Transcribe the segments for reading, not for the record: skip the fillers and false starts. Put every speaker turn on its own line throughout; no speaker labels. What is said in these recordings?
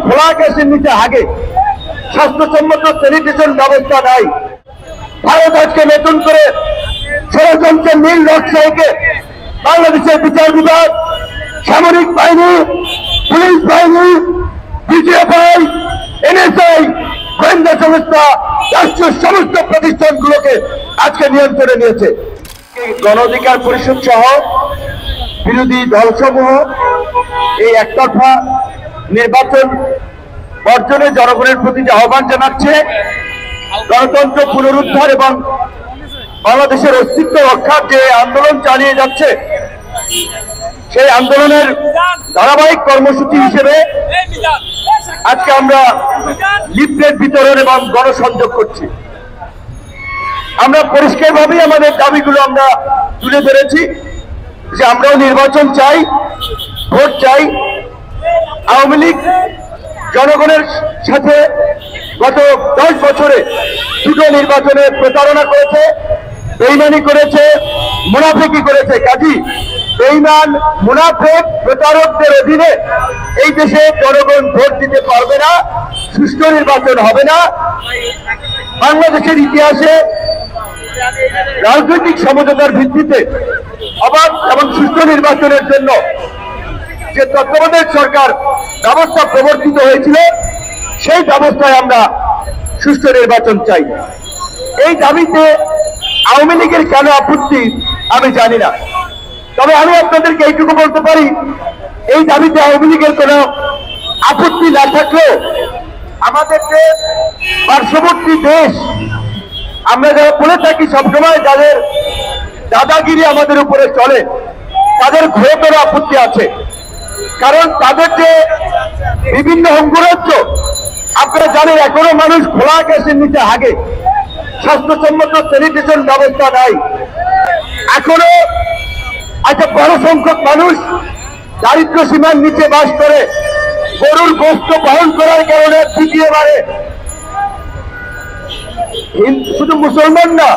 খোলা আকাশের নিচে হাগে, স্বাস্থ্যসম্মত স্যানিটেশন ব্যবস্থা নাই। ভারত আজকে নতুন করে ষড়যন্ত্রের নীল নকশাকে বাংলাদেশের বিচার বিভাগ, সামরিক বাহিনী, পুলিশ বাহিনী, বিজিএফআই, এনএসআই, গোয়েন্দা সংস্থা, রাষ্ট্রীয় সমস্ত প্রতিষ্ঠানগুলোকে আজকে নিয়ন্ত্রণে নিয়েছে। গণ অধিকার পরিষদ সহ বিরোধী দলসমূহ এই একতরফা নির্বাচন বর্জনে জনগণের প্রতি যে আহ্বান জানাচ্ছে, গণতন্ত্র পুনরুদ্ধার এবং বাংলাদেশের অস্তিত্ব রক্ষার যে আন্দোলন চালিয়ে যাচ্ছে, সেই আন্দোলনের ধারাবাহিক কর্মসূচি হিসেবে আজকে আমরা লিফলেট বিতরণ এবং গণসংযোগ করছি। আমরা পরিষ্কারভাবেই আমাদের দাবিগুলো আমরা তুলে ধরেছি যে আমরাও নির্বাচন চাই, ভোট চাই। আওয়ামী লীগ জনগণের সাথে গত 10 বছরে দুটো নির্বাচনে প্রতারণা করেছে, বেইমানি করেছে, মুনাফিকি করেছে। কাজী বেইমান, মুনাফিক, প্রতারকদের অধীনে এই দেশে জনগণ ভোট দিতে পারবে না, সুষ্ঠু নির্বাচন হবে না। বাংলাদেশের ইতিহাসে রাজনৈতিক সমঝোতার ভিত্তিতে অবাধ এবং সুষ্ঠু নির্বাচনের জন্য যে তত্ত্বাবধায়ক সরকার ব্যবস্থা প্রবর্তিত হয়েছিল, সেই ব্যবস্থায় আমরা সুষ্ঠু নির্বাচন চাই। এই দাবিতে আওয়ামী লীগের কেন আপত্তি আমি জানি না, তবে আমি আপনাদেরকে এইটুকু বলতে পারি, এই দাবিতে আওয়ামী লীগের কোনো আপত্তি না থাকলেও আমাদের যে পার্শ্ববর্তী দেশ, আমরা যারা বলে থাকি সবসময় যাদের দাদাগিরি আমাদের উপরে চলে, তাদের ঘোরতর আপত্তি আছে। কারণ তাদের যে বিভিন্ন অঙ্গরাজ্য, আপনারা জানেন এখনো মানুষ খোলা আকাশের নিচে হাগে, স্বাস্থ্যসম্মত স্যানিটেশন ব্যবস্থা নাই। এখনো একটা বড় সংখ্যক মানুষ দারিদ্র সীমার নিচে বাস করে, গরুর গোস্ত বহন করার কারণে পিটিয়ে মারে। শুধু মুসলমান না,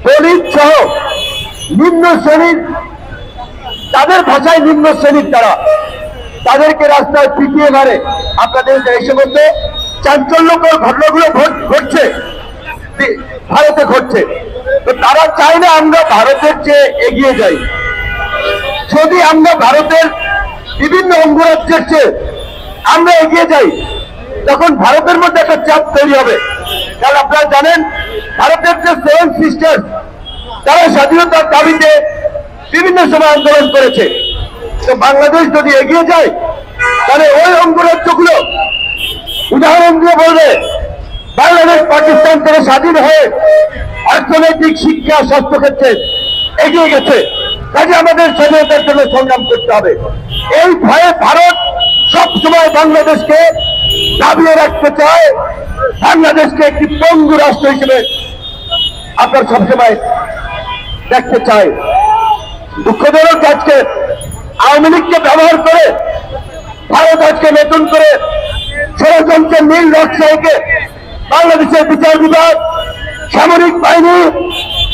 দলিত সহ নিম্ন শ্রেণীর, তাদের ভাষায় নিম্ন শ্রেণীর তারা, তাদেরকে রাস্তায় পিটিয়ে মারে। আপনাদের এই সমস্ত চাঞ্চল্যকর ঘটনাগুলো ঘটছে, ভারতে ঘটছে। তো তারা চায় না আমরা ভারতের চেয়ে এগিয়ে যাই। যদি আমরা ভারতের বিভিন্ন অঙ্গরাজ্যের চেয়ে আমরা এগিয়ে যাই, তখন ভারতের মধ্যে একটা চাপ তৈরি হবে। কারণ আপনারা জানেন ভারতের যে 7 সিস্টার্স, তারা স্বাধীনতার দাবিতে বিভিন্ন সময় আন্দোলন করেছে। তো বাংলাদেশ যদি এগিয়ে যায়, তাহলে ওই অঙ্গরাজ্যগুলো উদাহরণ দিয়ে বলবে বাংলাদেশ পাকিস্তান থেকে স্বাধীন হয়ে অর্থনৈতিক, শিক্ষা, স্বাস্থ্যক্ষেত্রে এগিয়ে গেছে, কাজে আমাদের স্বাধীনতার জন্য সংগ্রাম করতে হবে। এই ভয়ে ভারত সবসময় বাংলাদেশকে দাবিয়ে রাখতে চায়, বাংলাদেশকে একটি পঙ্গু রাষ্ট্র হিসেবে আপনার সবসময় দেখতে চায়। দুঃখজনক আজকে আওয়ামী লীগকে ব্যবহার করে ভারত আজকে নতুন করে ষড়যন্ত্রের নীল নকশাকে বাংলাদেশের বিচার বিভাগ, সামরিক বাহিনী,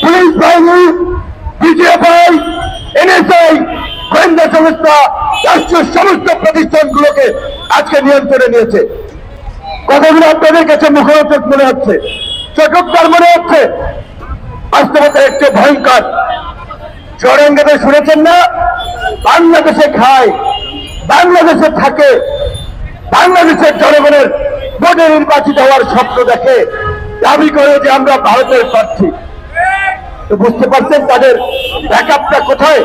পুলিশ বাহিনী, বিজিএফআই, এনএসআই, গোয়েন্দা সংস্থা, রাষ্ট্রীয় সমস্ত প্রতিষ্ঠানগুলোকে আজকে নিয়ন্ত্রণে নিয়েছে। কথাগুলো আপনাদের কাছে মুখরোচক মনে হচ্ছে, চটকদার মনে হচ্ছে, বাস্তবতা একটু ভয়ঙ্কর। চৌরাঙ্গাতে শুনেছেন না, বাংলাদেশে খায়, বাংলাদেশে থাকে, বাংলাদেশের জনগণের ভোটে নির্বাচিত হওয়ার স্বপ্ন দেখে, দাবি করে যে আমরা ভারতের প্রার্থী। তো বুঝতে পারছেন তাদের ব্যাকআপটা কোথায়।